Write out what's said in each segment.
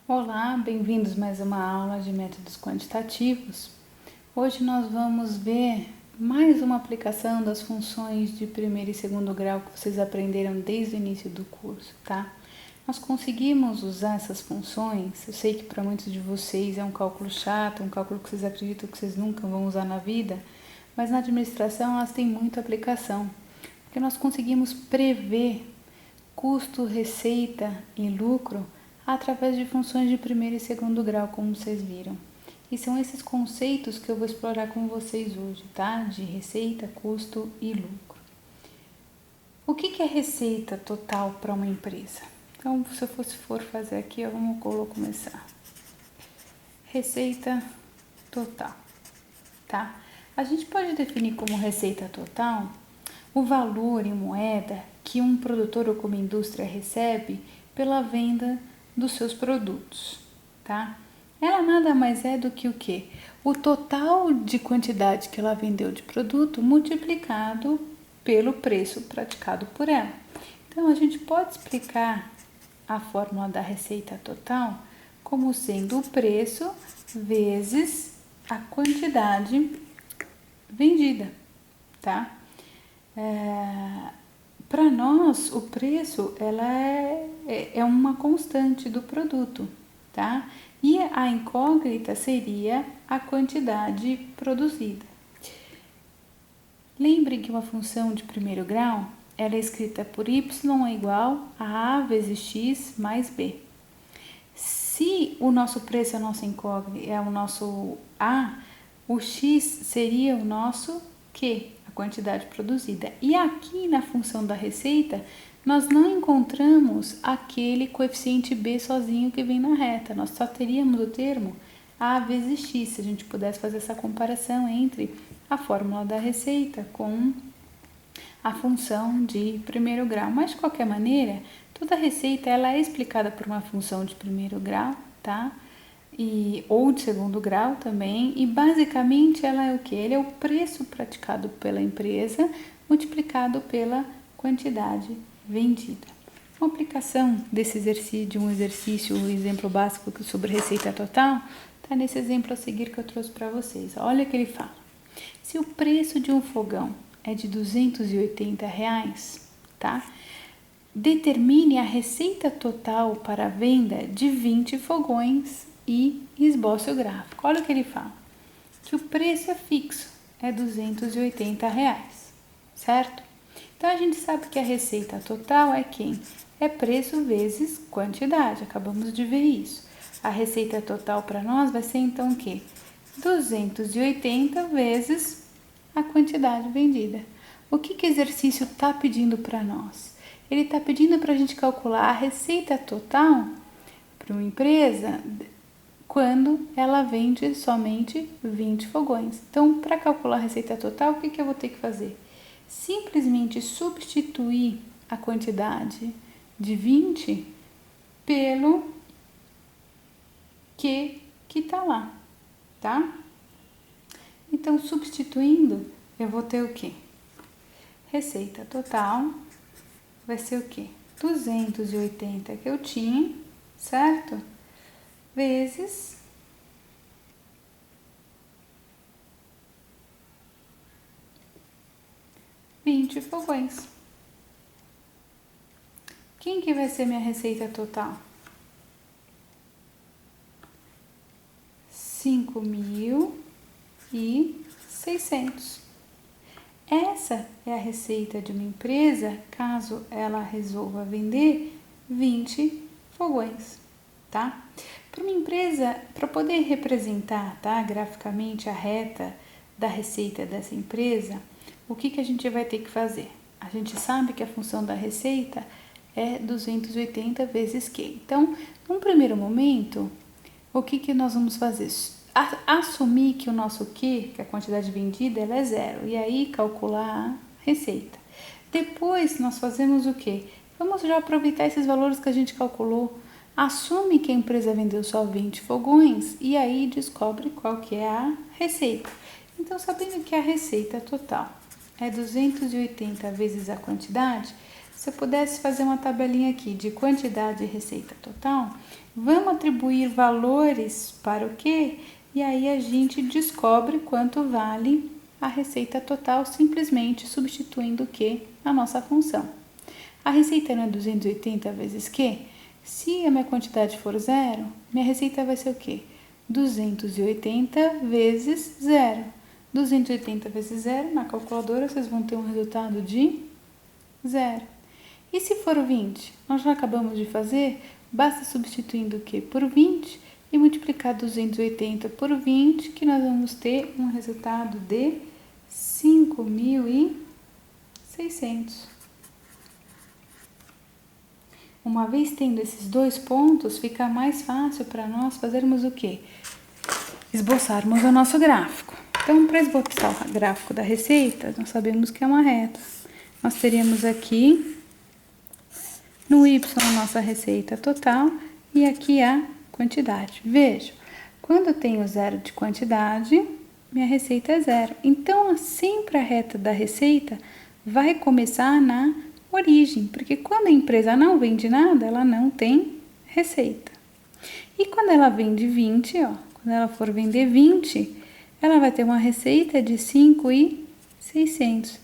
Olá, bem-vindos a mais uma aula de métodos quantitativos. Hoje nós vamos ver mais uma aplicação das funções de primeiro e segundo grau que vocês aprenderam desde o início do curso, tá? Nós conseguimos usar essas funções, eu sei que para muitos de vocês é um cálculo chato, um cálculo que vocês acreditam que vocês nunca vão usar na vida, mas na administração elas têm muita aplicação, porque nós conseguimos prever custo, receita e lucro através de funções de primeiro e segundo grau, como vocês viram. E são esses conceitos que eu vou explorar com vocês hoje, tá? De receita, custo e lucro. O que é receita total para uma empresa? Então, se eu for fazer aqui, vamos começar. Receita total, tá? A gente pode definir como receita total o valor em moeda que um produtor ou como indústria recebe pela venda dos seus produtos, tá? Ela nada mais é do que o quê? O total de quantidade que ela vendeu de produto multiplicado pelo preço praticado por ela. Então, a gente pode explicar a fórmula da receita total como sendo o preço vezes a quantidade vendida, tá? Para nós, o preço ela é uma constante do produto, tá? E a incógnita seria a quantidade produzida. Lembre que uma função de primeiro grau ela é escrita por y é igual a vezes x mais b. Se o nosso preço é a nossa incógnita, é o nosso a, o x seria o nosso q, a quantidade produzida. E aqui na função da receita, nós não encontramos aquele coeficiente b sozinho que vem na reta. Nós só teríamos o termo a vezes x, se a gente pudesse fazer essa comparação entre a fórmula da receita com a função de primeiro grau. Mas, de qualquer maneira, toda receita ela é explicada por uma função de primeiro grau, tá? Ou de segundo grau também, e basicamente ela é o que? Ele é o preço praticado pela empresa multiplicado pela quantidade vendida. Uma aplicação desse exercício, de um exercício, um exemplo básico sobre receita total, está nesse exemplo a seguir que eu trouxe para vocês. Olha o que ele fala. Se o preço de um fogão é de R$280, tá? Determine a receita total para a venda de 20 fogões e esboce o gráfico. Olha o que ele fala. Que o preço é fixo, é R$280, certo? Então, a gente sabe que a receita total é quem? É preço vezes quantidade, acabamos de ver isso. A receita total para nós vai ser então o quê? 280 vezes a quantidade vendida. O que o exercício está pedindo para nós? Ele está pedindo para a gente calcular a receita total para uma empresa quando ela vende somente 20 fogões. Então, para calcular a receita total, o que eu vou ter que fazer? Simplesmente substituir a quantidade de 20 pelo que está lá, tá? Então, substituindo, eu vou ter o quê? Receita total vai ser o quê? 280 que eu tinha, certo? Vezes 20 fogões. Quem que vai ser minha receita total? 5.600. Essa é a receita de uma empresa caso ela resolva vender 20 fogões, tá? Para uma empresa, para poder representar, tá, graficamente a reta da receita dessa empresa, o que a gente vai ter que fazer? A gente sabe que a função da receita é 280 vezes Q. Então, num primeiro momento, o que nós vamos fazer? Assumir que o nosso Q, que é a quantidade vendida, ela é zero. E aí, calcular a receita. Depois, nós fazemos o quê? Vamos já aproveitar esses valores que a gente calculou. Assume que a empresa vendeu só 20 fogões e aí descobre qual que é a receita. Então, sabendo que a receita total é 280 vezes a quantidade, Se eu pudesse fazer uma tabelinha aqui de quantidade e receita total, vamos atribuir valores para o quê? E aí a gente descobre quanto vale a receita total simplesmente substituindo o que? A nossa função. A receita não é 280 vezes Q? Se a minha quantidade for zero, minha receita vai ser o quê? 280 vezes zero. 280 vezes zero, na calculadora vocês vão ter um resultado de zero. E se for 20? Nós já acabamos de fazer, basta substituindo o quê? Por 20 e multiplicar 280 por 20, que nós vamos ter um resultado de 5.600. Uma vez tendo esses dois pontos, fica mais fácil para nós fazermos o quê? Esboçarmos o nosso gráfico. Então, para esboçar o gráfico da receita, nós sabemos que é uma reta. Nós teríamos aqui no Y a nossa receita total e aqui a quantidade. Veja, quando eu tenho zero de quantidade, minha receita é zero. Então, sempre a reta da receita vai começar na origem, porque quando a empresa não vende nada, ela não tem receita. E quando ela vende 20, ó, quando ela for vender 20, ela vai ter uma receita de 5.600.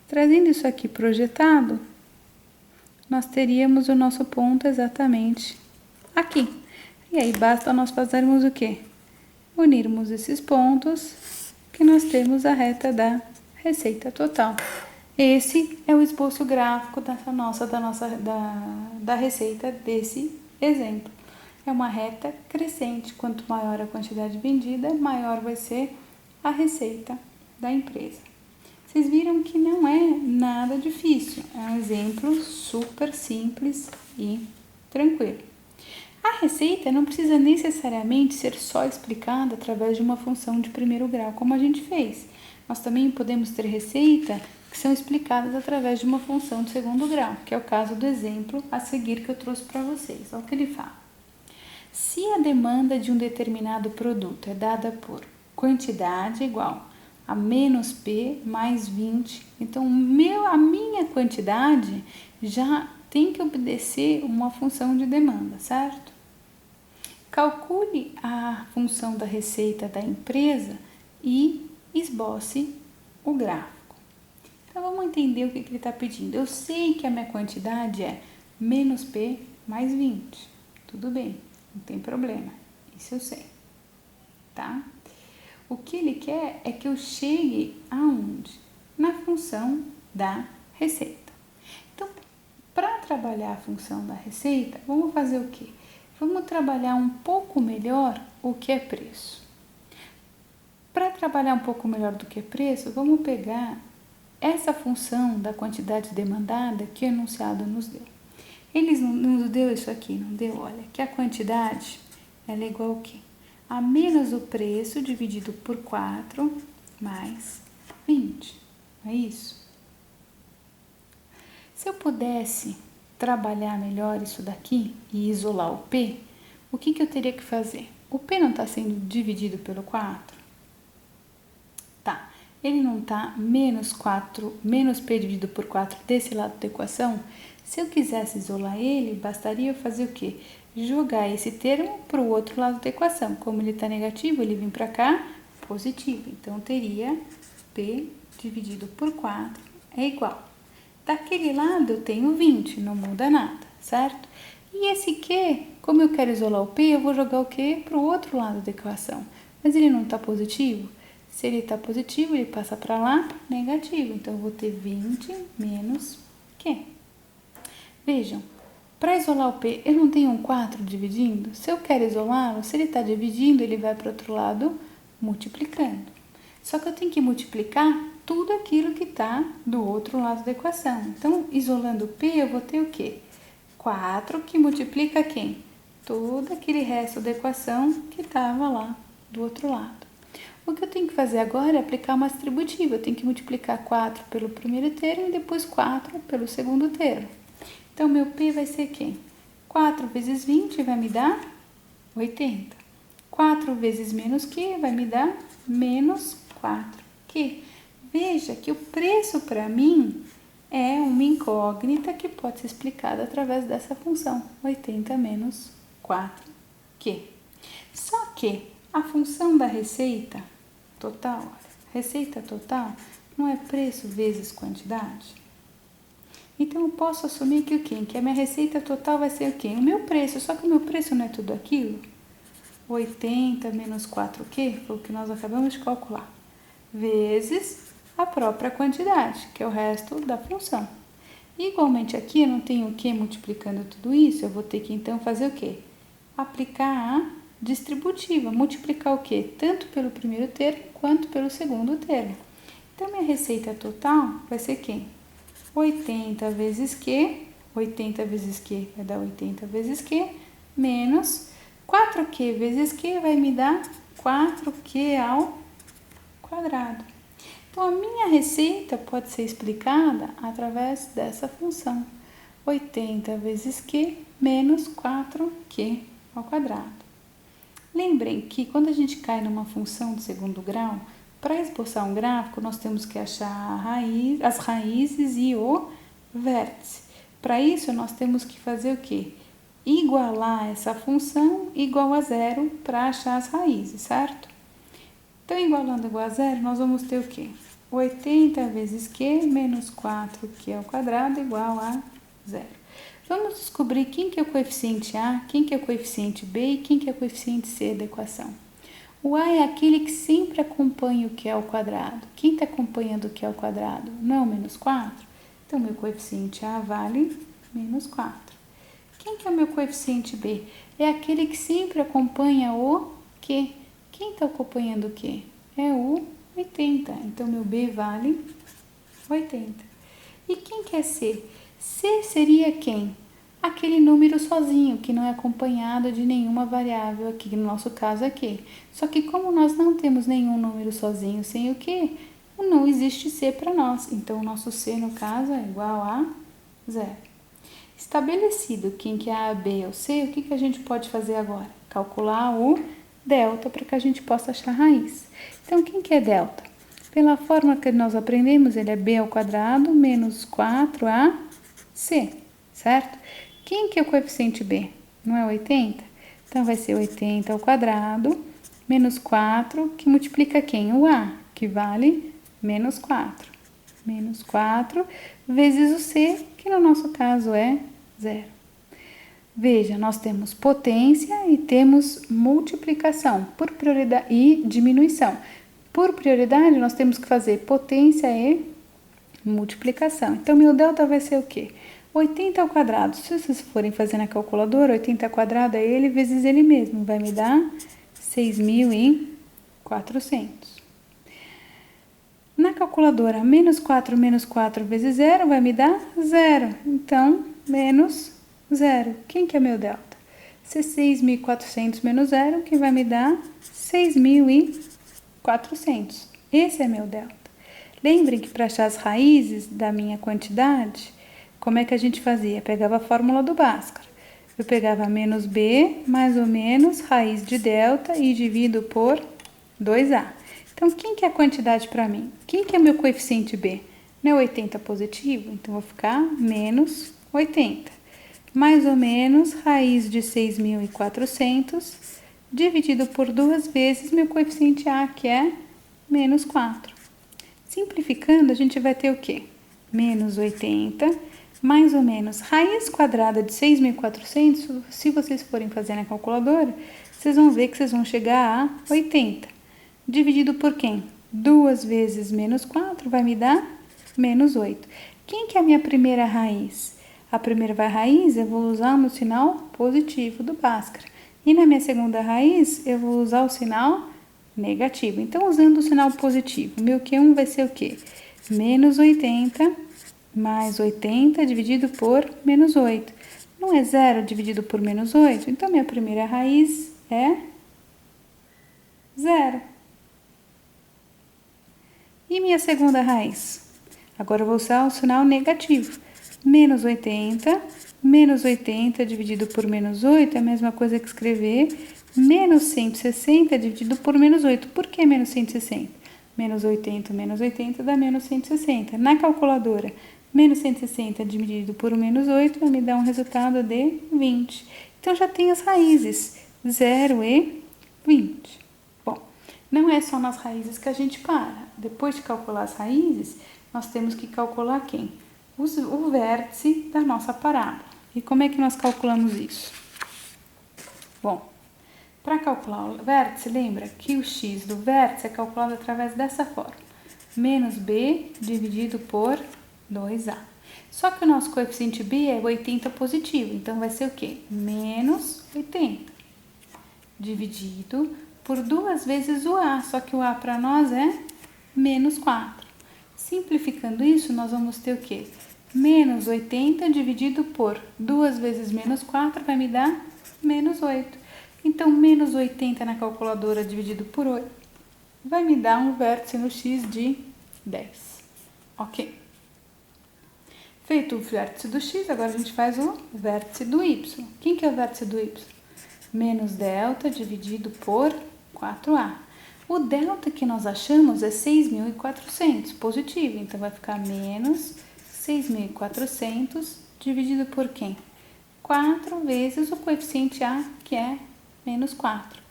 Trazendo isso aqui projetado, nós teríamos o nosso ponto exatamente aqui. E aí basta nós fazermos o quê? Unirmos esses pontos que nós temos a reta da receita total. Esse é o esboço gráfico da receita desse exemplo. É uma reta crescente. Quanto maior a quantidade vendida, maior vai ser a receita da empresa. Vocês viram que não é nada difícil. É um exemplo super simples e tranquilo. A receita não precisa necessariamente ser só explicada através de uma função de primeiro grau, como a gente fez. Nós também podemos ter receita que são explicadas através de uma função de segundo grau, que é o caso do exemplo a seguir que eu trouxe para vocês. Olha o que ele fala. Se a demanda de um determinado produto é dada por quantidade igual a menos P mais 20, então a minha quantidade já tem que obedecer uma função de demanda, certo? Calcule a função da receita da empresa e esboce o gráfico. Então, vamos entender o que ele está pedindo. Eu sei que a minha quantidade é menos P mais 20. Tudo bem, não tem problema. Isso eu sei, tá? O que ele quer é que eu chegue aonde? Na função da receita. Então, para trabalhar a função da receita, vamos fazer o quê? Vamos trabalhar um pouco melhor o que é preço. Para trabalhar um pouco melhor do que é preço, vamos pegar essa função da quantidade demandada que o enunciado nos deu. Eles nos deu isso aqui, não deu? Olha, que a quantidade ela é igual ao quê? A menos o preço dividido por 4 mais 20. É isso? Se eu pudesse trabalhar melhor isso daqui e isolar o P, o que eu teria que fazer? O P não está sendo dividido pelo 4? Tá. Ele não está menos P dividido por 4 desse lado da equação? Se eu quisesse isolar ele, bastaria eu fazer o quê? Jogar esse termo para o outro lado da equação. Como ele está negativo, ele vem para cá, positivo. Então, teria P dividido por 4 é igual. Daquele lado eu tenho 20, não muda nada, certo? E esse Q, como eu quero isolar o P, eu vou jogar o Q para o outro lado da equação. Mas ele não está positivo? Se ele está positivo, ele passa para lá, negativo. Então, eu vou ter 20 menos Q. Vejam, para isolar o P, eu não tenho um 4 dividindo? Se eu quero isolá-lo, se ele está dividindo, ele vai para o outro lado multiplicando. Só que eu tenho que multiplicar tudo aquilo que está do outro lado da equação. Então, isolando o P, eu vou ter o quê? 4 que multiplica quem? Todo aquele resto da equação que estava lá do outro lado. O que eu tenho que fazer agora é aplicar uma distributiva. Eu tenho que multiplicar 4 pelo primeiro termo e depois 4 pelo segundo termo. Então, meu P vai ser quem? 4 vezes 20 vai me dar 80. 4 vezes menos Q vai me dar menos 4Q. Veja que o preço para mim é uma incógnita que pode ser explicada através dessa função, 80 menos 4Q. Só que a função da receita total, receita total, não é preço vezes quantidade? Então, eu posso assumir que o quê? Que a minha receita total vai ser o quê? O meu preço, só que o meu preço não é tudo aquilo. 80 menos 4Q foi o que nós acabamos de calcular, vezes a própria quantidade, que é o resto da função. Igualmente aqui, eu não tenho o Q multiplicando tudo isso, eu vou ter que então fazer o quê? Aplicar a distributiva, multiplicar o quê? Tanto pelo primeiro termo quanto pelo segundo termo. Então, minha receita total vai ser quem? 80 vezes Q, 80 vezes Q vai dar 80 vezes Q, menos 4Q vezes Q vai me dar 4Q ao quadrado. Então, a minha receita pode ser explicada através dessa função. 80 vezes Q menos 4Q ao quadrado. Lembrem que quando a gente cai numa função de segundo grau, para esboçar um gráfico, nós temos que achar as raízes e o vértice. Para isso, nós temos que fazer o quê? Igualar essa função igual a zero para achar as raízes, certo? Então, igualando igual a zero, nós vamos ter o quê? 80 vezes Q menos 4Q ao quadrado igual a zero. Vamos descobrir quem que é o coeficiente A, quem que é o coeficiente B e quem que é o coeficiente C da equação. O A é aquele que sempre acompanha o Q ao quadrado. Quem está acompanhando o Q ao quadrado? Não é o menos 4? Então, meu coeficiente A vale menos 4. Quem que é o meu coeficiente B? É aquele que sempre acompanha o Q. Quem está acompanhando o Q? É o 80. Então, meu B vale 80. E quem que é C? C seria quem? Aquele número sozinho, que não é acompanhado de nenhuma variável aqui, no nosso caso aqui. Só que como nós não temos nenhum número sozinho sem o Q, não existe C para nós. Então, o nosso C, no caso, é igual a zero. Estabelecido quem que é A, B ou C, o que que a gente pode fazer agora? Calcular o delta para que a gente possa achar a raiz. Então, quem que é delta? Pela forma que nós aprendemos, ele é B ao quadrado menos 4AC, certo? Quem que é o coeficiente B? Não é 80? Então, vai ser 80 ao quadrado menos 4, que multiplica quem? O A, que vale menos 4. Menos 4 vezes o C, que no nosso caso é 0. Veja, nós temos potência e temos multiplicação por prioridade e diminuição. Por prioridade, nós temos que fazer potência e multiplicação. Então, meu delta vai ser o quê? 80 ao quadrado. Se vocês forem fazer na calculadora, 80 ao quadrado é ele vezes ele mesmo. Vai me dar 6.400. Na calculadora, menos 4 vezes 0 vai me dar 0. Então, menos 0. Quem que é meu delta? 6.400 menos 0, que vai me dar 6.400. Esse é meu delta. Lembrem que para achar as raízes da minha quantidade, como é que a gente fazia? Pegava a fórmula do Bhaskara. Eu pegava menos B, mais ou menos, raiz de delta e divido por 2A. Então, quem que é a quantidade para mim? Quem que é meu coeficiente B? Não é 80 positivo? Então, vou ficar menos 80. Mais ou menos, raiz de 6.400, dividido por 2 vezes meu coeficiente A, que é menos 4. Simplificando, a gente vai ter o quê? Menos 80, mais ou menos, raiz quadrada de 6.400, se vocês forem fazer na calculadora, vocês vão ver que vocês vão chegar a 80. Dividido por quem? 2 vezes menos 4 vai me dar menos 8. Quem que é a minha primeira raiz? A primeira raiz eu vou usar o meu sinal positivo do Bhaskara. E na minha segunda raiz eu vou usar o sinal negativo. Então, usando o sinal positivo, meu Q1 vai ser o quê? Menos 80 mais 80 dividido por menos 8. Não é 0 dividido por menos 8? Então, minha primeira raiz é 0. E minha segunda raiz? Agora eu vou usar o sinal negativo. Menos 80 dividido por menos 8 é a mesma coisa que escrever menos 160 dividido por menos 8. Por que menos 160? Menos 80 dá menos 160. Na calculadora, Menos 160 dividido por menos 8 vai me dar um resultado de 20. Então, já tem as raízes, 0 e 20. Bom, não é só nas raízes que a gente para. Depois de calcular as raízes, nós temos que calcular quem? O vértice da nossa parábola. E como é que nós calculamos isso? Bom, para calcular o vértice, lembra que o x do vértice é calculado através dessa forma. Menos b dividido por 2a. Só que o nosso coeficiente b é 80 positivo, então vai ser o quê? Menos 80 dividido por 2 vezes o a, só que o a para nós é menos 4. Simplificando isso, nós vamos ter o quê? Menos 80 dividido por 2 vezes menos 4 vai me dar menos 8. Então, menos 80 na calculadora dividido por 8 vai me dar um vértice no x de 10. Ok? Feito o vértice do x, agora a gente faz o vértice do y. Quem que é o vértice do y? Menos delta dividido por 4a. O delta que nós achamos é 6.400, positivo. Então, vai ficar menos 6.400 dividido por quem? 4 vezes o coeficiente a, que é menos 4.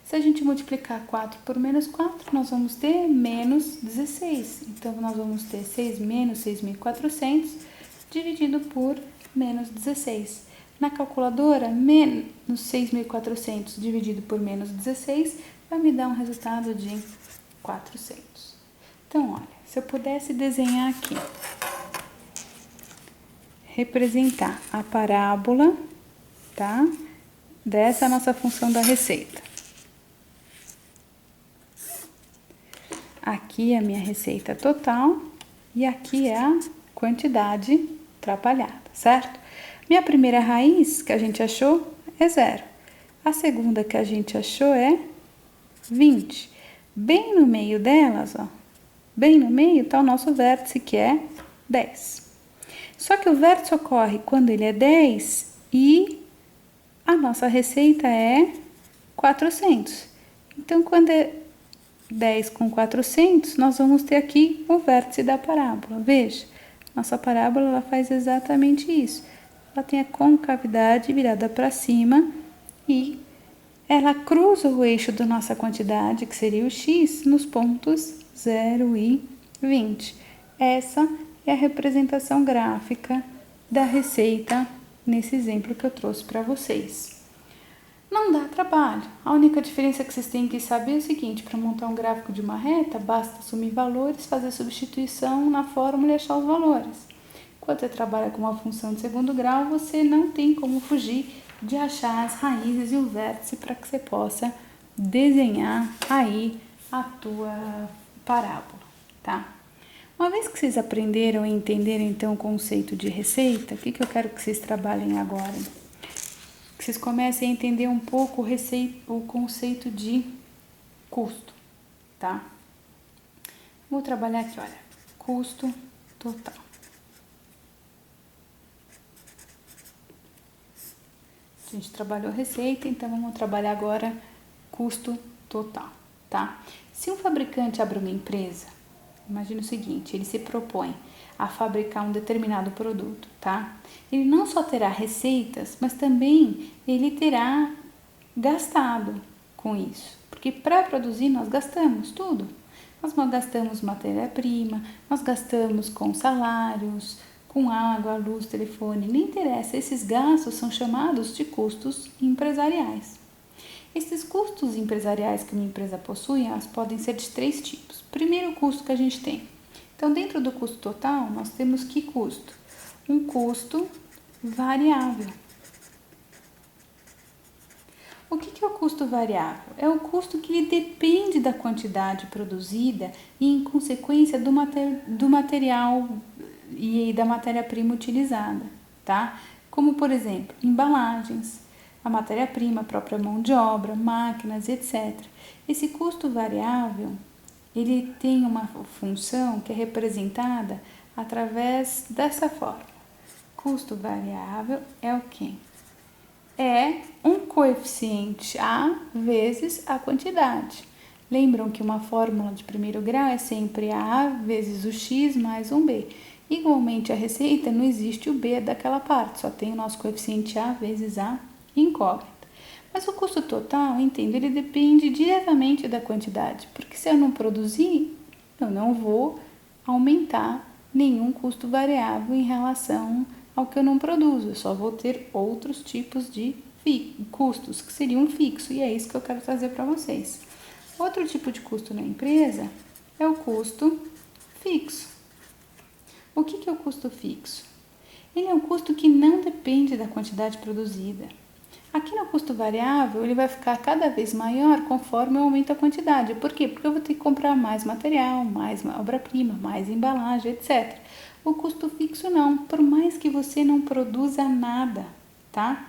Se a gente multiplicar 4 por menos 4, nós vamos ter menos 16. Então, nós vamos ter menos 6.400 dividido por menos 16. Na calculadora, menos 6.400 dividido por menos 16 vai me dar um resultado de 400. Então, olha, se eu pudesse desenhar aqui, representar a parábola, tá? Dessa nossa função da receita. Aqui é a minha receita total e aqui é a quantidade atrapalhada, certo? Minha primeira raiz que a gente achou é 0. A segunda que a gente achou é 20. Bem no meio delas, ó, bem no meio está o nosso vértice, que é 10. Só que o vértice ocorre quando ele é 10 e a nossa receita é 400. Então, quando é 10 com 400, nós vamos ter aqui o vértice da parábola. Veja, nossa parábola ela faz exatamente isso. Ela tem a concavidade virada para cima e ela cruza o eixo da nossa quantidade, que seria o x, nos pontos 0 e 20. Essa é a representação gráfica da receita nesse exemplo que eu trouxe para vocês. Não dá trabalho. A única diferença que vocês têm que saber é o seguinte: para montar um gráfico de uma reta, basta assumir valores, fazer substituição na fórmula e achar os valores. Quando você trabalha com uma função de segundo grau, você não tem como fugir de achar as raízes e o vértice para que você possa desenhar aí a tua parábola, tá? Uma vez que vocês aprenderam e entenderam então o conceito de receita, o que eu quero que vocês trabalhem agora? Que vocês comecem a entender um pouco o conceito de custo, tá? Vou trabalhar aqui, olha, custo total. A gente trabalhou receita, então vamos trabalhar agora custo total, tá? Se um fabricante abre uma empresa, imagine o seguinte: ele se propõe a fabricar um determinado produto, tá? Ele não só terá receitas, mas também ele terá gastado com isso. Porque para produzir nós gastamos tudo. Nós gastamos matéria-prima, nós gastamos com salários, com água, luz, telefone, nem interessa. Esses gastos são chamados de custos empresariais. Esses custos empresariais que uma empresa possui, elas podem ser de 3 tipos. Primeiro, o custo que a gente tem. Então, dentro do custo total, nós temos que custo? Um custo variável. O que é o custo variável? É o custo que ele depende da quantidade produzida e, em consequência, do material e da matéria-prima utilizada, tá? Como, por exemplo, embalagens, a matéria-prima, a própria mão de obra, máquinas, etc. Esse custo variável, ele tem uma função que é representada através dessa forma. Custo variável é o quê? É um coeficiente A vezes a quantidade. Lembram que uma fórmula de primeiro grau é sempre A vezes o x mais um B. Igualmente a receita, não existe o B daquela parte, só tem o nosso coeficiente A vezes A incógnita. Mas o custo total, entendo, ele depende diretamente da quantidade, porque se eu não produzir, eu não vou aumentar nenhum custo variável em relação ao que eu não produzo, eu só vou ter outros tipos de custos que seriam fixos, e é isso que eu quero trazer para vocês. Outro tipo de custo na empresa é o custo fixo. O que é o custo fixo? Ele é um custo que não depende da quantidade produzida. Aqui no custo variável, ele vai ficar cada vez maior conforme eu aumento a quantidade. Por quê? Porque eu vou ter que comprar mais material, mais obra-prima, mais embalagem, etc. O custo fixo não, por mais que você não produza nada, tá?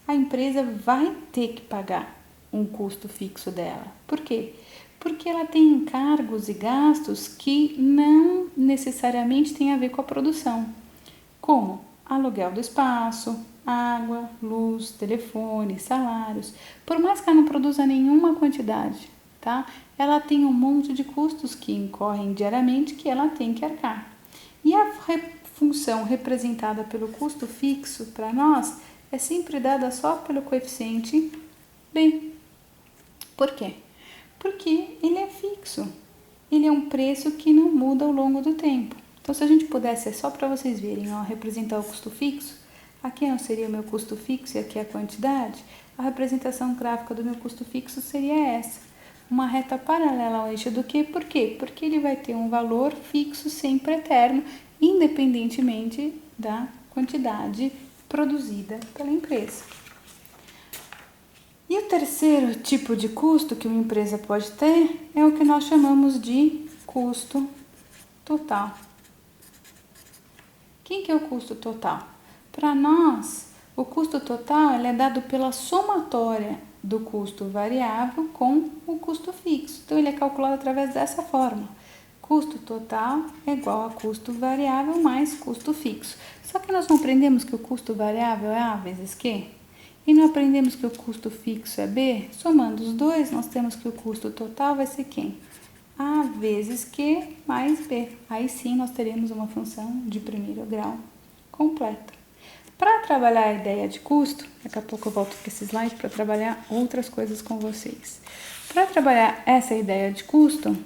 A empresa vai ter que pagar um custo fixo dela. Por quê? Porque ela tem encargos e gastos que não necessariamente têm a ver com a produção, como aluguel do espaço, água, luz, telefone, salários. Por mais que ela não produza nenhuma quantidade, tá? Ela tem um monte de custos que incorrem diariamente que ela tem que arcar. E a função representada pelo custo fixo para nós é sempre dada só pelo coeficiente B. Por quê? Porque ele é fixo. Ele é um preço que não muda ao longo do tempo. Então, se a gente pudesse, só para vocês verem, ó, representar o custo fixo, aqui não seria o meu custo fixo e aqui a quantidade, a representação gráfica do meu custo fixo seria essa. Uma reta paralela ao eixo do Q. Por quê? Porque ele vai ter um valor fixo sempre eterno, independentemente da quantidade produzida pela empresa. E o terceiro tipo de custo que uma empresa pode ter é o que nós chamamos de custo total. Quem que é o custo total? Para nós, o custo total ele é dado pela somatória do custo variável com o custo fixo. Então, ele é calculado através dessa fórmula. Custo total é igual a custo variável mais custo fixo. Só que nós não aprendemos que o custo variável é A vezes Q? E não aprendemos que o custo fixo é B? Somando os dois, nós temos que o custo total vai ser quem? A vezes Q mais B. Aí sim nós teremos uma função de primeiro grau completa. Para trabalhar a ideia de custo, daqui a pouco eu volto para esse slide para trabalhar outras coisas com vocês. Para trabalhar essa ideia de custo,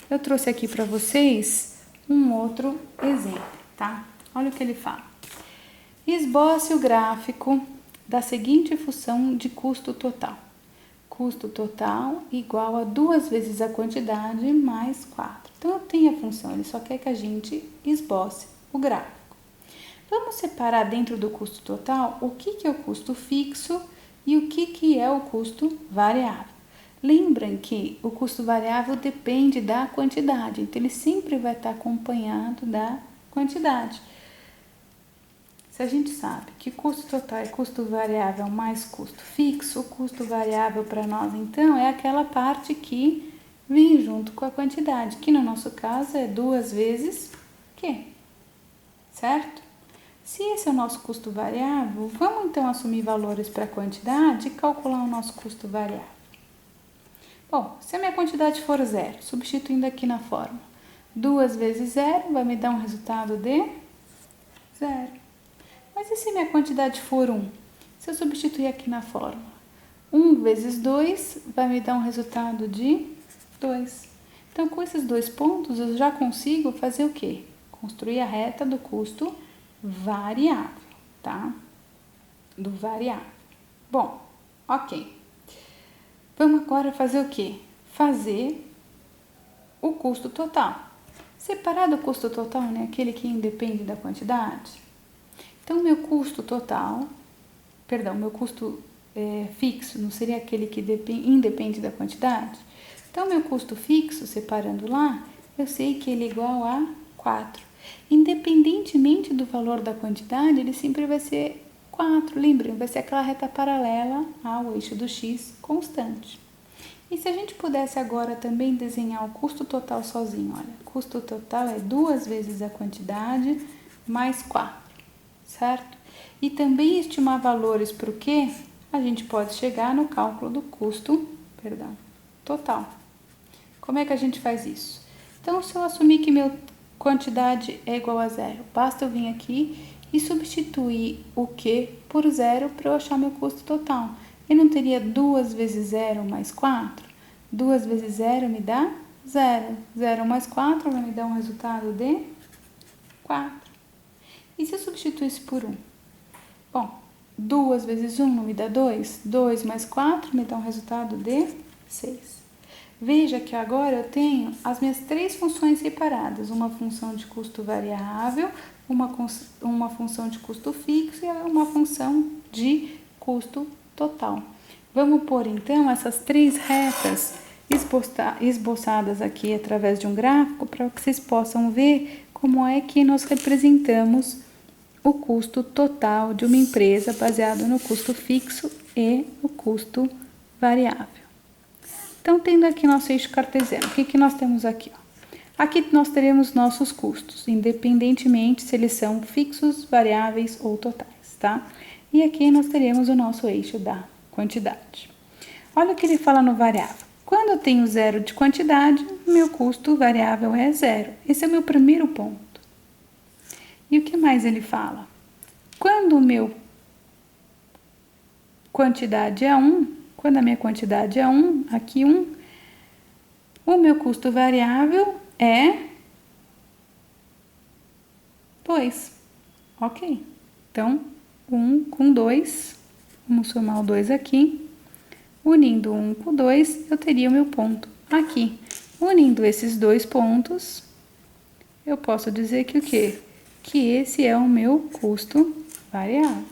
eu trouxe aqui para vocês um outro exemplo, tá? Olha o que ele fala. Esboce o gráfico da seguinte função de custo total. Custo total igual a 2 vezes a quantidade mais 4. Então, eu tenho a função, ele só quer que a gente esboce o gráfico. Vamos separar dentro do custo total o que é o custo fixo e o que é o custo variável. Lembrem que o custo variável depende da quantidade, então ele sempre vai estar acompanhado da quantidade. Se a gente sabe que custo total é custo variável mais custo fixo, o custo variável para nós, então, é aquela parte que vem junto com a quantidade, que no nosso caso é 2 vezes Q, certo? Se esse é o nosso custo variável, vamos então assumir valores para a quantidade e calcular o nosso custo variável. Bom, se a minha quantidade for 0, substituindo aqui na fórmula, 2 vezes 0 vai me dar um resultado de 0. Mas e se minha quantidade for 1? Se eu substituir aqui na fórmula, 1 vezes 2 vai me dar um resultado de 2. Então, com esses dois pontos, eu já consigo fazer o quê? Construir a reta do custo variável, tá? Do variável. Bom, ok. Vamos agora fazer o quê? Fazer o custo total. Separado o custo total, né? Aquele que independe da quantidade. Então, meu custo total, meu custo fixo não seria aquele que independe da quantidade? Então, meu custo fixo, separando lá, eu sei que ele é igual a 4. Independentemente do valor da quantidade, ele sempre vai ser 4. Lembrem, vai ser aquela reta paralela ao eixo do x constante. E se a gente pudesse agora também desenhar o custo total sozinho, olha, custo total é 2 vezes a quantidade mais 4. Certo? E também estimar valores para o quê? A gente pode chegar no cálculo do custo, total. Como é que a gente faz isso? Então, se eu assumir que meu quantidade é igual a zero. Basta eu vir aqui e substituir o Q por zero para eu achar meu custo total. Eu não teria 2 vezes 0 mais 4? 2 vezes 0 me dá 0. 0 mais 4 vai me dar um resultado de 4. E se eu substituir isso por 1? Bom, 2 vezes 1 não me dá 2? 2 mais 4 me dá um resultado de 6. Veja que agora eu tenho as minhas 3 funções separadas. Uma função de custo variável, uma função de custo fixo e uma função de custo total. Vamos pôr então essas 3 retas esboçadas aqui através de um gráfico para que vocês possam ver como é que nós representamos o custo total de uma empresa baseado no custo fixo e no custo variável. Então, tendo aqui nosso eixo cartesiano, o que nós temos aqui? Aqui nós teremos nossos custos, independentemente se eles são fixos, variáveis ou totais, tá? E aqui nós teremos o nosso eixo da quantidade. Olha o que ele fala no variável. Quando eu tenho zero de quantidade, meu custo variável é zero. Esse é o meu primeiro ponto. E o que mais ele fala? Quando o meu quantidade é 1, quando a minha quantidade é 1, aqui 1, o meu custo variável é 2. Ok. Então, 1 com 2, vamos somar o 2 aqui. Unindo 1 com 2, eu teria o meu ponto aqui. Unindo esses 2 pontos, eu posso dizer que o quê? Que esse é o meu custo variável.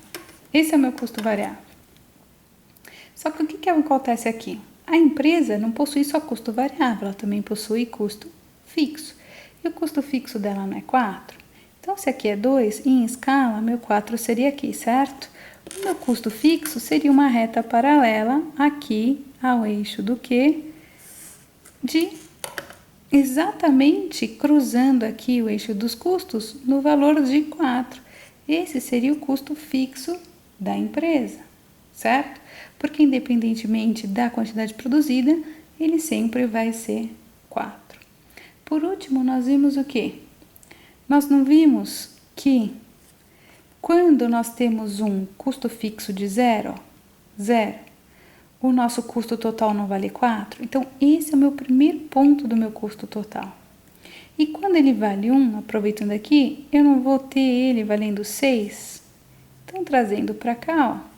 Esse é o meu custo variável. Só que o que acontece aqui? A empresa não possui só custo variável, ela também possui custo fixo. E o custo fixo dela não é 4? Então, se aqui é 2, em escala, meu 4 seria aqui, certo? O meu custo fixo seria uma reta paralela aqui ao eixo do Q, de exatamente cruzando aqui o eixo dos custos no valor de 4. Esse seria o custo fixo da empresa, certo? Porque independentemente da quantidade produzida, ele sempre vai ser 4. Por último, nós vimos o quê? Nós não vimos que quando nós temos um custo fixo de 0, o nosso custo total não vale 4? Então, esse é o meu primeiro ponto do meu custo total. E quando ele vale 1, aproveitando aqui, eu não vou ter ele valendo 6. Então, trazendo para cá, ó,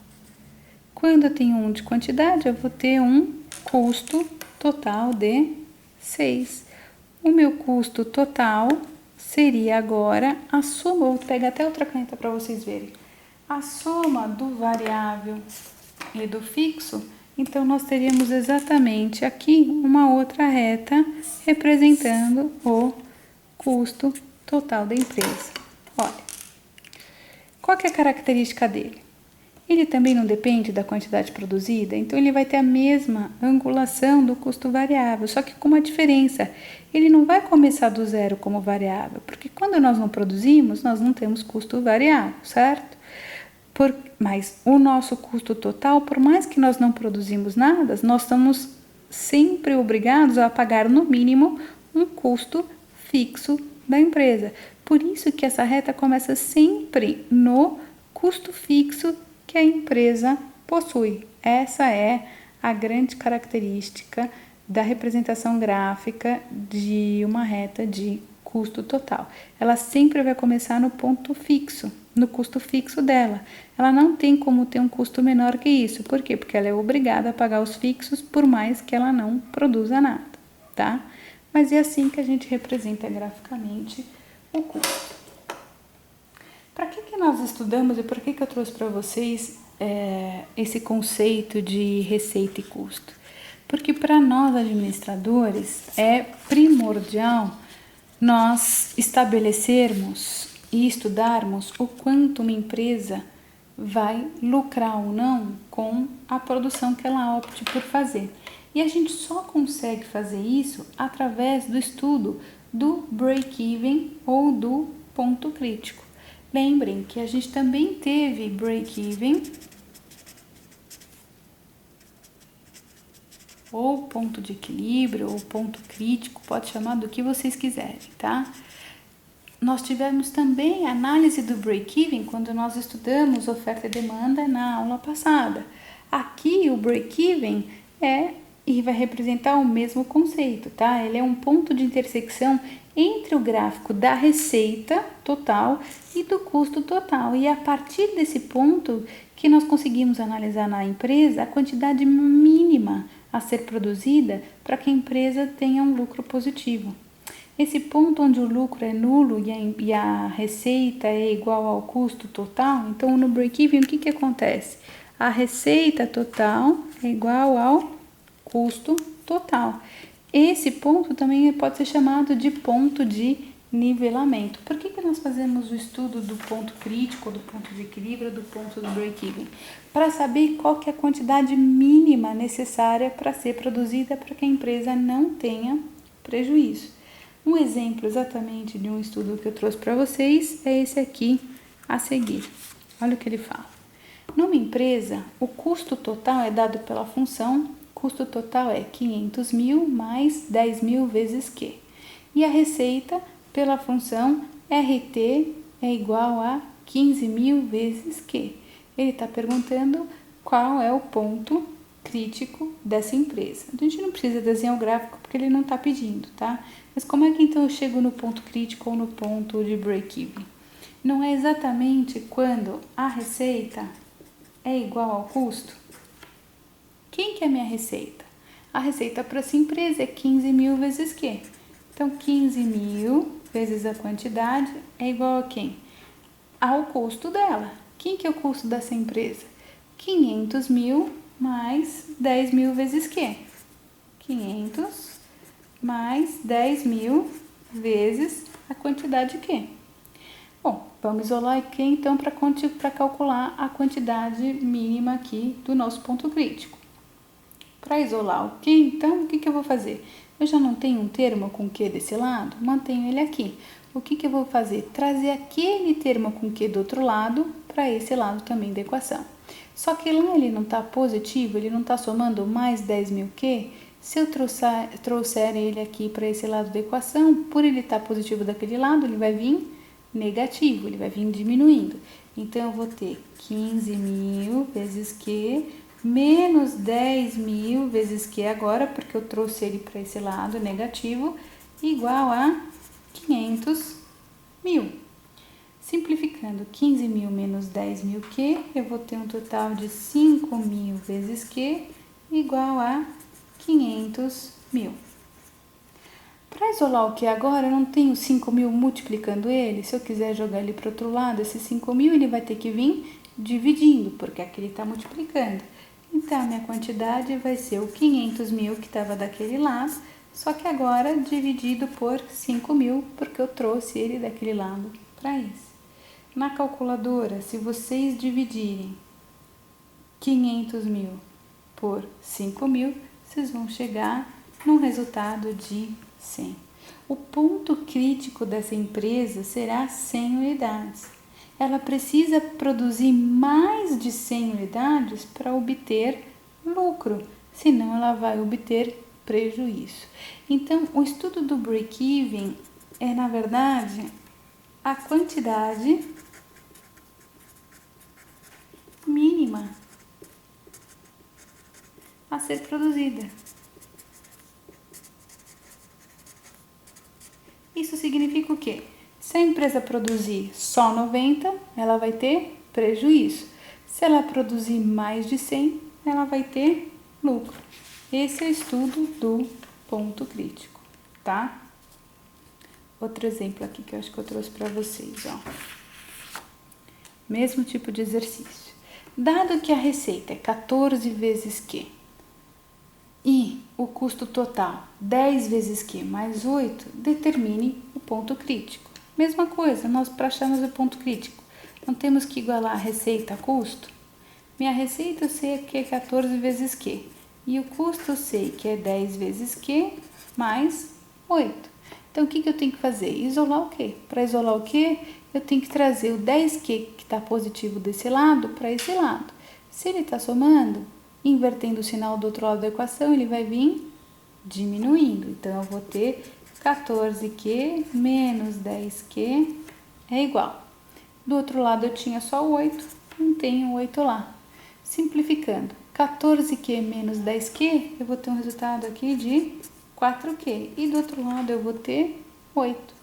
quando eu tenho 1 de quantidade, eu vou ter um custo total de 6. O meu custo total seria agora a soma, vou pegar até outra caneta para vocês verem, a soma do variável e do fixo. Então, nós teríamos exatamente aqui uma outra reta representando o custo total da empresa. Olha, qual que é a característica dele? Ele também não depende da quantidade produzida, então ele vai ter a mesma angulação do custo variável, só que com uma diferença. Ele não vai começar do zero como variável, porque quando nós não produzimos, nós não temos custo variável, certo? Mas o nosso custo total, por mais que nós não produzimos nada, nós estamos sempre obrigados a pagar no mínimo um custo fixo da empresa. Por isso que essa reta começa sempre no custo fixo que a empresa possui. Essa é a grande característica da representação gráfica de uma reta de custo total. Ela sempre vai começar no ponto fixo, no custo fixo dela. Ela não tem como ter um custo menor que isso. Por quê? Porque ela é obrigada a pagar os fixos por mais que ela não produza nada, tá? Mas é assim que a gente representa graficamente o custo. Para que nós estudamos e por que eu trouxe para vocês esse conceito de receita e custo? Porque para nós administradores é primordial nós estabelecermos e estudarmos o quanto uma empresa vai lucrar ou não com a produção que ela opte por fazer. E a gente só consegue fazer isso através do estudo do break-even ou do ponto crítico. Lembrem que a gente também teve break-even ou ponto de equilíbrio ou ponto crítico, pode chamar do que vocês quiserem, tá? nós tivemos também a análise do break-even quando nós estudamos oferta e demanda na aula passada. Aqui o break-even e vai representar o mesmo conceito, tá? Ele é um ponto de intersecção entre o gráfico da receita total e do custo total. E a partir desse ponto que nós conseguimos analisar na empresa a quantidade mínima a ser produzida para que a empresa tenha um lucro positivo. Esse ponto onde o lucro é nulo e a receita é igual ao custo total, então no break-even o que acontece? A receita total é igual ao custo total. Esse ponto também pode ser chamado de ponto de nivelamento. Por que nós fazemos o estudo do ponto crítico, do ponto de equilíbrio, do ponto do break-even? Para saber qual que é a quantidade mínima necessária para ser produzida para que a empresa não tenha prejuízo. Um exemplo exatamente de um estudo que eu trouxe para vocês é esse aqui a seguir. Olha o que ele fala. Numa empresa, o custo total é dado pela função, custo total é 500 mil mais 10 mil vezes Q. E a receita pela função RT é igual a 15 mil vezes Q. Ele está perguntando qual é o ponto crítico dessa empresa. A gente não precisa desenhar o gráfico porque ele não está pedindo, tá? Mas como é que então eu chego no ponto crítico ou no ponto de break-even? Não é exatamente quando a receita é igual ao custo? Quem que é a minha receita? A receita para essa empresa é 15 mil vezes Q. Então, 15 mil vezes a quantidade é igual a quem? Ao custo dela. Quem que é o custo dessa empresa? 500 mil mais 10 mil vezes Q. 500 mais 10 mil vezes a quantidade Q. Bom, vamos isolar aqui então para calcular a quantidade mínima aqui do nosso ponto crítico. Para isolar o Q, então, o que eu vou fazer? Eu já não tenho um termo com Q desse lado? Mantenho ele aqui. O que eu vou fazer? Trazer aquele termo com Q do outro lado para esse lado também da equação. Só que lá ele não está positivo, ele não está somando mais 10 mil Q. Se eu trouxer ele aqui para esse lado da equação, por ele estar positivo daquele lado, ele vai vir negativo, ele vai vir diminuindo. Então, eu vou ter 15 mil vezes Q menos 10 mil vezes Q agora, porque eu trouxe ele para esse lado negativo, igual a 500 mil. Simplificando 15 mil menos 10 mil Q, eu vou ter um total de 5 mil vezes Q igual a 500 mil. Para isolar o Q agora, eu não tenho 5 mil multiplicando ele. Se eu quiser jogar ele para o outro lado, esse 5 mil ele vai ter que vir dividindo, porque aqui ele está multiplicando. Então, a minha quantidade vai ser o 500 mil que estava daquele lado, só que agora dividido por 5 mil, porque eu trouxe ele daquele lado para esse. Na calculadora, se vocês dividirem 500 mil por 5 mil, vocês vão chegar num resultado de 100. O ponto crítico dessa empresa será 100 unidades. Ela precisa produzir mais de 100 unidades para obter lucro, senão ela vai obter prejuízo. Então, o estudo do break-even é, na verdade, a quantidade mínima a ser produzida. Isso significa o quê? Se a empresa produzir só 90, ela vai ter prejuízo. Se ela produzir mais de 100, ela vai ter lucro. Esse é o estudo do ponto crítico, tá? Outro exemplo aqui que eu acho que eu trouxe para vocês, ó. Mesmo tipo de exercício. Dado que a receita é 14 vezes Q e o custo total 10 vezes Q mais 8, determine o ponto crítico. Mesma coisa, nós para acharmos o ponto crítico, não temos que igualar a receita a custo? Minha receita eu sei que é 14 vezes Q e o custo eu sei que é 10 vezes Q mais 8. Então, o que eu tenho que fazer? Isolar o Q. Para isolar o Q, eu tenho que trazer o 10Q que está positivo desse lado para esse lado. Se ele está somando, invertendo o sinal do outro lado da equação, ele vai vir diminuindo. Então, eu vou ter 14Q menos 10Q é igual. Do outro lado eu tinha só 8, não tenho 8 lá. Simplificando, 14Q menos 10Q, eu vou ter um resultado aqui de 4Q. E do outro lado eu vou ter 8.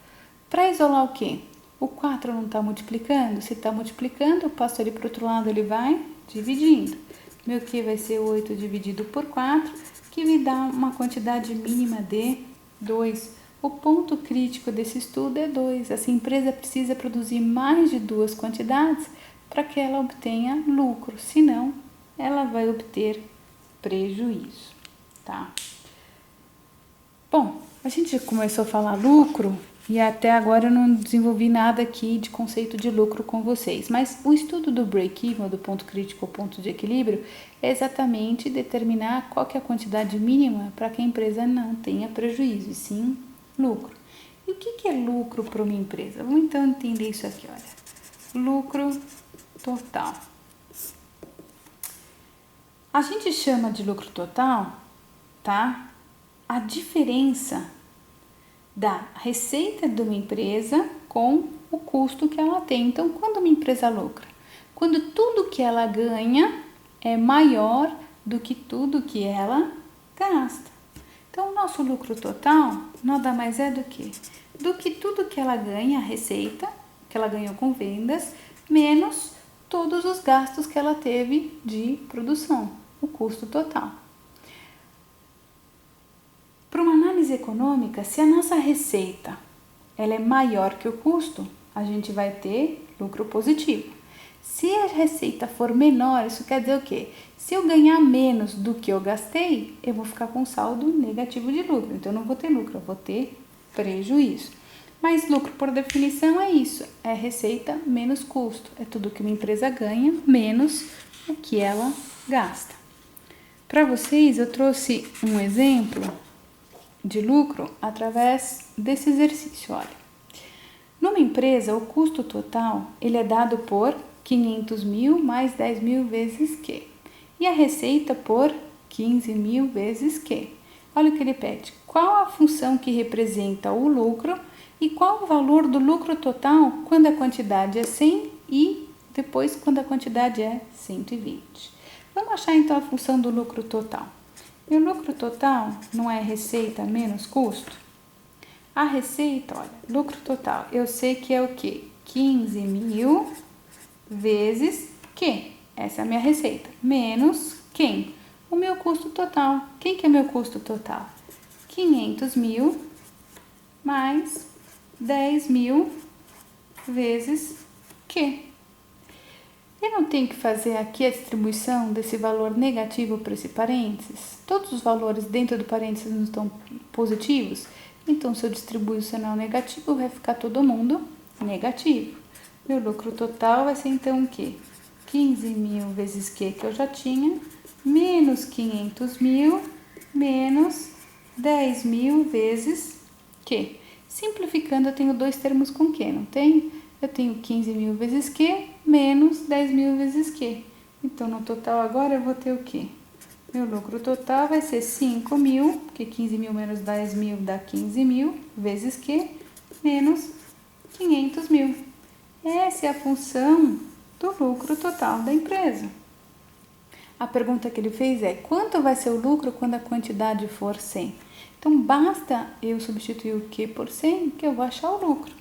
Para isolar o quê? O 4 não está multiplicando? Se está multiplicando, eu passo ali para o outro lado, ele vai dividindo. Meu Q vai ser 8 dividido por 4, que me dá uma quantidade mínima de 2. O ponto crítico desse estudo é 2. Essa empresa precisa produzir mais de 2 quantidades para que ela obtenha lucro, senão ela vai obter prejuízo, tá? Bom, a gente já começou a falar lucro e até agora eu não desenvolvi nada aqui de conceito de lucro com vocês, mas o estudo do break-even, do ponto crítico ou ponto de equilíbrio, é exatamente determinar qual que é a quantidade mínima para que a empresa não tenha prejuízo, e sim lucro. E o que é lucro para uma empresa? Vamos então entender isso aqui, olha. Lucro total. A gente chama de lucro total, tá? A diferença da receita de uma empresa com o custo que ela tem. Então, quando uma empresa lucra? Quando tudo que ela ganha é maior do que tudo que ela gasta. Então, o nosso lucro total nada mais é do que tudo que ela ganha, a receita que ela ganhou com vendas, menos todos os gastos que ela teve de produção, o custo total. Para uma análise econômica, se a nossa receita ela é maior que o custo, a gente vai ter lucro positivo. Se a receita for menor, isso quer dizer o quê? Se eu ganhar menos do que eu gastei, eu vou ficar com saldo negativo de lucro. Então, eu não vou ter lucro, eu vou ter prejuízo. Mas lucro, por definição, é isso. É receita menos custo. É tudo que uma empresa ganha menos o que ela gasta. Para vocês, eu trouxe um exemplo de lucro através desse exercício, olha. Numa empresa, o custo total, ele é dado por 500 mil mais 10 mil vezes Q. E a receita por 15 mil vezes Q. Olha o que ele pede. Qual a função que representa o lucro e qual o valor do lucro total quando a quantidade é 100 e depois quando a quantidade é 120. Vamos achar então a função do lucro total. E o lucro total não é receita menos custo? A receita, olha, lucro total, eu sei que é o quê? 15 mil vezes Q. Essa é a minha receita. Menos quem? O meu custo total. Quem que é meu custo total? 500 mil mais 10 mil vezes Q. Eu não tenho que fazer aqui a distribuição desse valor negativo para esse parênteses? Todos os valores dentro do parênteses não estão positivos? Então, se eu distribuir o sinal negativo, vai ficar todo mundo negativo. Meu lucro total vai ser então o quê? 15 mil vezes Q que eu já tinha, menos 500 mil, menos 10 mil vezes Q. Simplificando, eu tenho dois termos com Q, não tem? Eu tenho 15 mil vezes Q, menos 10 mil vezes Q. Então, no total agora eu vou ter o quê? Meu lucro total vai ser 5 mil, porque 15 mil menos 10 mil dá 15 mil, vezes Q, menos 500 mil. Essa é a função do lucro total da empresa. A pergunta que ele fez é, quanto vai ser o lucro quando a quantidade for 100? Então, basta eu substituir o Q por 100 que eu vou achar o lucro.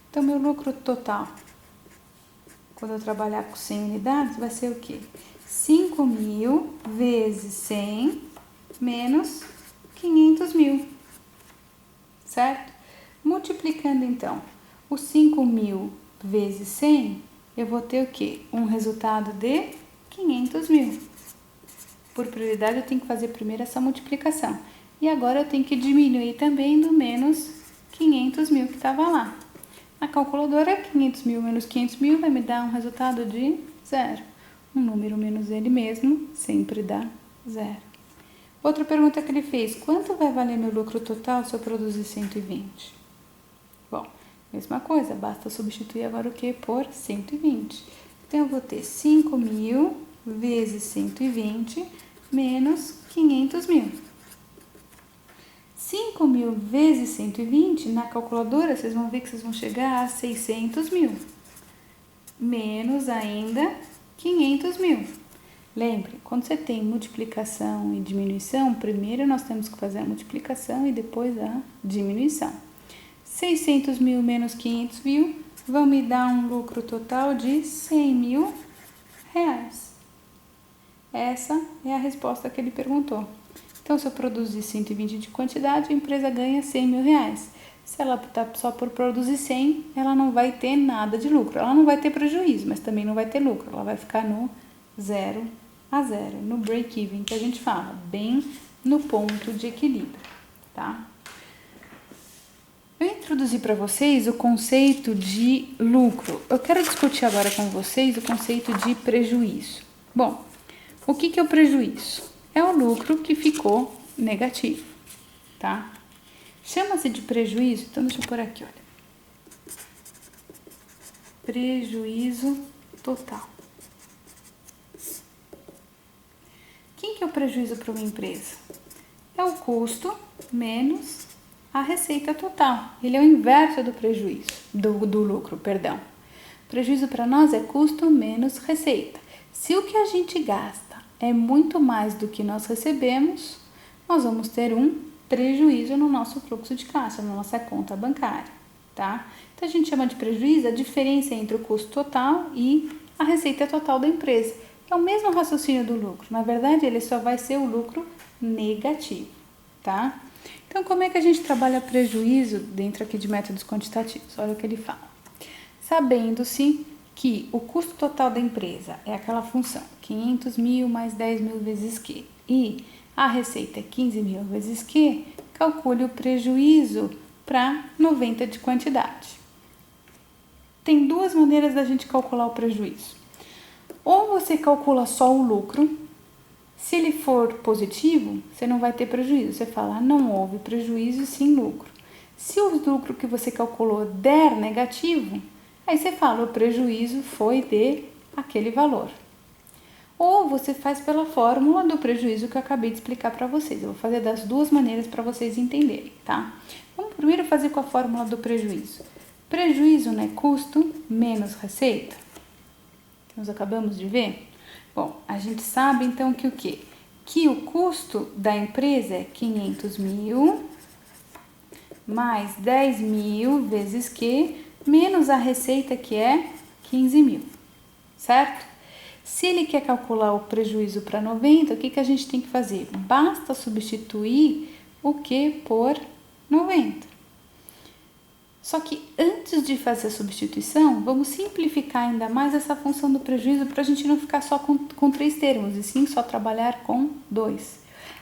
Então, meu lucro total, quando eu trabalhar com 100 unidades, vai ser o quê? 5 mil vezes 100 menos 500 mil, certo? Multiplicando, então, os 5 mil vezes 100, eu vou ter o quê? Um resultado de 500 mil. Por prioridade, eu tenho que fazer primeiro essa multiplicação. E agora eu tenho que diminuir também do menos 500 mil que estava lá. Na calculadora, 500 mil menos 500 mil vai me dar um resultado de zero. Um número menos ele mesmo sempre dá zero. Outra pergunta que ele fez, quanto vai valer meu lucro total se eu produzir 120? Bom, mesma coisa, basta substituir agora o que por 120. Então, eu vou ter 5 mil vezes 120 menos 500 mil. 5 mil mil vezes 120, na calculadora, vocês vão ver que vocês vão chegar a 600 mil. Menos ainda 500 mil. Lembre, quando você tem multiplicação e diminuição, primeiro nós temos que fazer a multiplicação e depois a diminuição. 600 mil menos 500 mil vão me dar um lucro total de 100 mil reais. Essa é a resposta que ele perguntou. Então, se eu produzir 120 de quantidade, a empresa ganha 100 mil reais. Se ela optar só por produzir 100, ela não vai ter nada de lucro. Ela não vai ter prejuízo, mas também não vai ter lucro. Ela vai ficar no 0 a 0, no break-even que a gente fala, bem no ponto de equilíbrio, tá? Eu introduzi para vocês o conceito de lucro. Eu quero discutir agora com vocês o conceito de prejuízo. Bom, o que é o prejuízo? É o lucro que ficou negativo, tá? Chama-se de prejuízo, então deixa eu pôr aqui, olha. Prejuízo total. Quem que é o prejuízo para uma empresa? É o custo menos a receita total. Ele é o inverso do prejuízo, do lucro, perdão. Prejuízo para nós é custo menos receita. Se o que a gente gasta é muito mais do que nós recebemos, nós vamos ter um prejuízo no nosso fluxo de caixa, na nossa conta bancária, tá? Então, a gente chama de prejuízo a diferença entre o custo total e a receita total da empresa. É o mesmo raciocínio do lucro. Na verdade, ele só vai ser o lucro negativo, tá? Então, como é que a gente trabalha prejuízo dentro aqui de métodos quantitativos? Olha o que ele fala. Sabendo-se que o custo total da empresa é aquela função 500 mil mais 10 mil vezes Q e a receita é 15 mil vezes Q, calcule o prejuízo para 90 de quantidade. Tem duas maneiras da gente calcular o prejuízo. Ou você calcula só o lucro, se ele for positivo, você não vai ter prejuízo. Você fala, não houve prejuízo, sim lucro. Se o lucro que você calculou der negativo, aí você fala, o prejuízo foi de aquele valor. Ou você faz pela fórmula do prejuízo que eu acabei de explicar para vocês. Eu vou fazer das duas maneiras para vocês entenderem, tá? Vamos primeiro fazer com a fórmula do prejuízo. Prejuízo, né? Custo menos receita. Nós acabamos de ver. Bom, a gente sabe então que o quê? Que o custo da empresa é 500 mil mais 10 mil vezes Q menos a receita que é 15 mil, certo? Se ele quer calcular o prejuízo para 90, o que a gente tem que fazer? Basta substituir o Q por 90. Só que antes de fazer a substituição, vamos simplificar ainda mais essa função do prejuízo para a gente não ficar só com 3 termos, e sim só trabalhar com 2.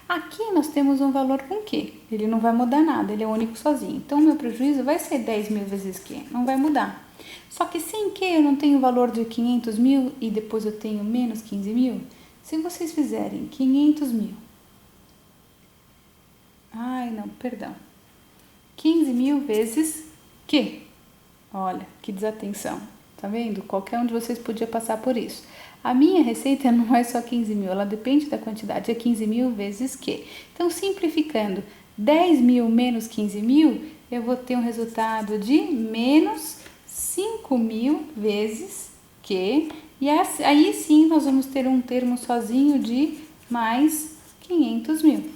Aqui nós temos um valor com Q, ele não vai mudar nada, ele é único sozinho. Então, o meu prejuízo vai ser 10 mil vezes Q, não vai mudar. Só que sem Q eu não tenho o valor de 500 mil e depois eu tenho menos 15 mil. Se vocês fizerem 500 mil... 15 mil vezes Q. Olha, que desatenção. Tá vendo? Qualquer um de vocês podia passar por isso. A minha receita não é só 15 mil, ela depende da quantidade, é 15 mil vezes Q. Então, simplificando, 10 mil menos 15 mil, eu vou ter um resultado de menos 5 mil vezes Q. E aí sim, nós vamos ter um termo sozinho de mais 500 mil.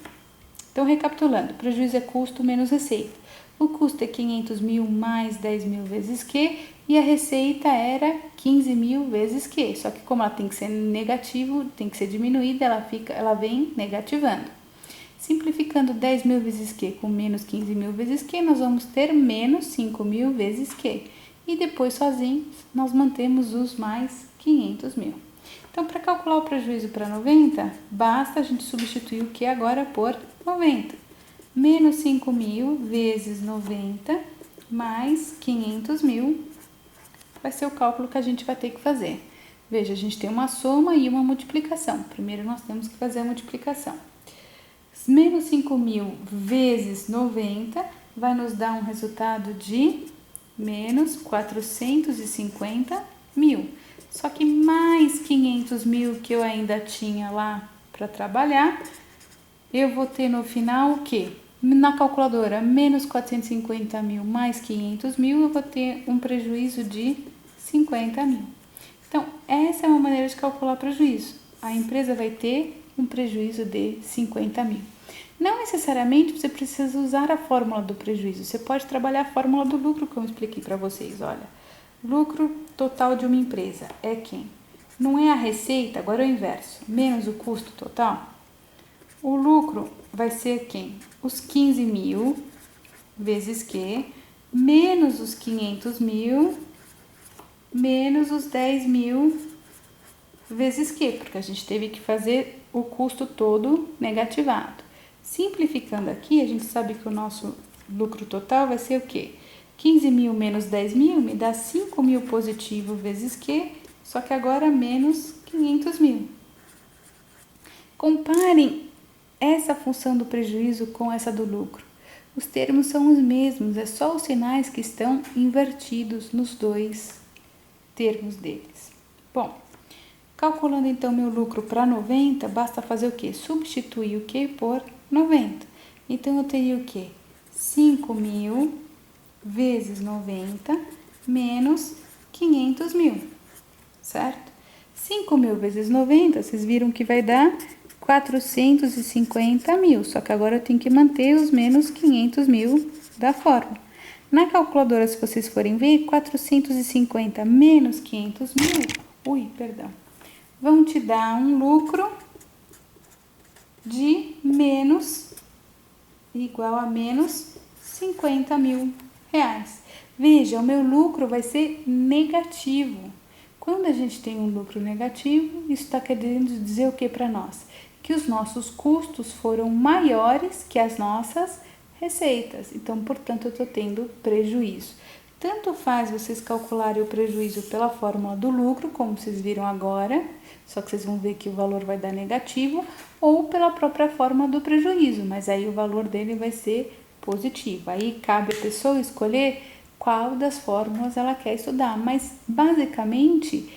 Então, recapitulando, prejuízo é custo menos receita. O custo é 500 mil mais 10 mil vezes Q e a receita era 15 mil vezes Q. Só que como ela tem que ser negativo, tem que ser diminuída, ela vem negativando. Simplificando 10 mil vezes Q com menos 15 mil vezes Q, nós vamos ter menos 5 mil vezes Q. E depois, sozinhos, nós mantemos os mais 500 mil. Então, para calcular o prejuízo para 90, basta a gente substituir o Q agora por 90. Menos 5 mil vezes 90 mais 500 mil vai ser o cálculo que a gente vai ter que fazer. Veja, a gente tem uma soma e uma multiplicação. Primeiro nós temos que fazer a multiplicação. Menos 5 mil vezes 90 vai nos dar um resultado de menos 450 mil. Só que mais 500 mil que eu ainda tinha lá para trabalhar, eu vou ter no final o quê? Na calculadora, menos 450 mil mais 500 mil, eu vou ter um prejuízo de 50 mil. Então, essa é uma maneira de calcular prejuízo. A empresa vai ter um prejuízo de 50 mil. Não necessariamente você precisa usar a fórmula do prejuízo. Você pode trabalhar a fórmula do lucro que eu expliquei para vocês. Olha, lucro total de uma empresa é quem? Não é a receita, agora é o inverso, menos o custo total. O lucro vai ser quem? Os 15 mil vezes Q, menos os 500 mil, menos os 10 mil vezes Q, porque a gente teve que fazer o custo todo negativado. Simplificando aqui, a gente sabe que o nosso lucro total vai ser o quê? 15 mil menos 10 mil me dá 5 mil positivo vezes Q, só que agora menos 500 mil. Comparem essa função do prejuízo com essa do lucro. Os termos são os mesmos, é só os sinais que estão invertidos nos dois termos deles. Bom, calculando então meu lucro para 90, basta fazer o quê? Substituir o Q por 90. Então, eu teria o quê? 5 mil vezes 90 menos 500 mil, certo? 5 mil vezes 90, vocês viram que vai dar 450 mil, só que agora eu tenho que manter os menos 500 mil da fórmula. Na calculadora, se vocês forem ver, 450 menos 500 mil, vão te dar um lucro de igual a menos 50 mil reais. Veja, o meu lucro vai ser negativo. Quando a gente tem um lucro negativo, isso está querendo dizer o que para nós? Que os nossos custos foram maiores que as nossas receitas. Então, portanto, eu estou tendo prejuízo. Tanto faz vocês calcularem o prejuízo pela fórmula do lucro, como vocês viram agora, só que vocês vão ver que o valor vai dar negativo, ou pela própria fórmula do prejuízo, mas aí o valor dele vai ser positivo. Aí cabe a pessoa escolher qual das fórmulas ela quer estudar, mas basicamente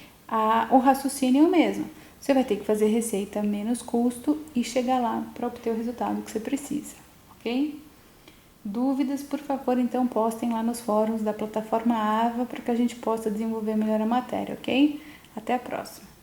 o raciocínio é o mesmo. Você vai ter que fazer receita menos custo e chegar lá para obter o resultado que você precisa, ok? Dúvidas, por favor, então postem lá nos fóruns da plataforma AVA para que a gente possa desenvolver melhor a matéria, ok? Até a próxima!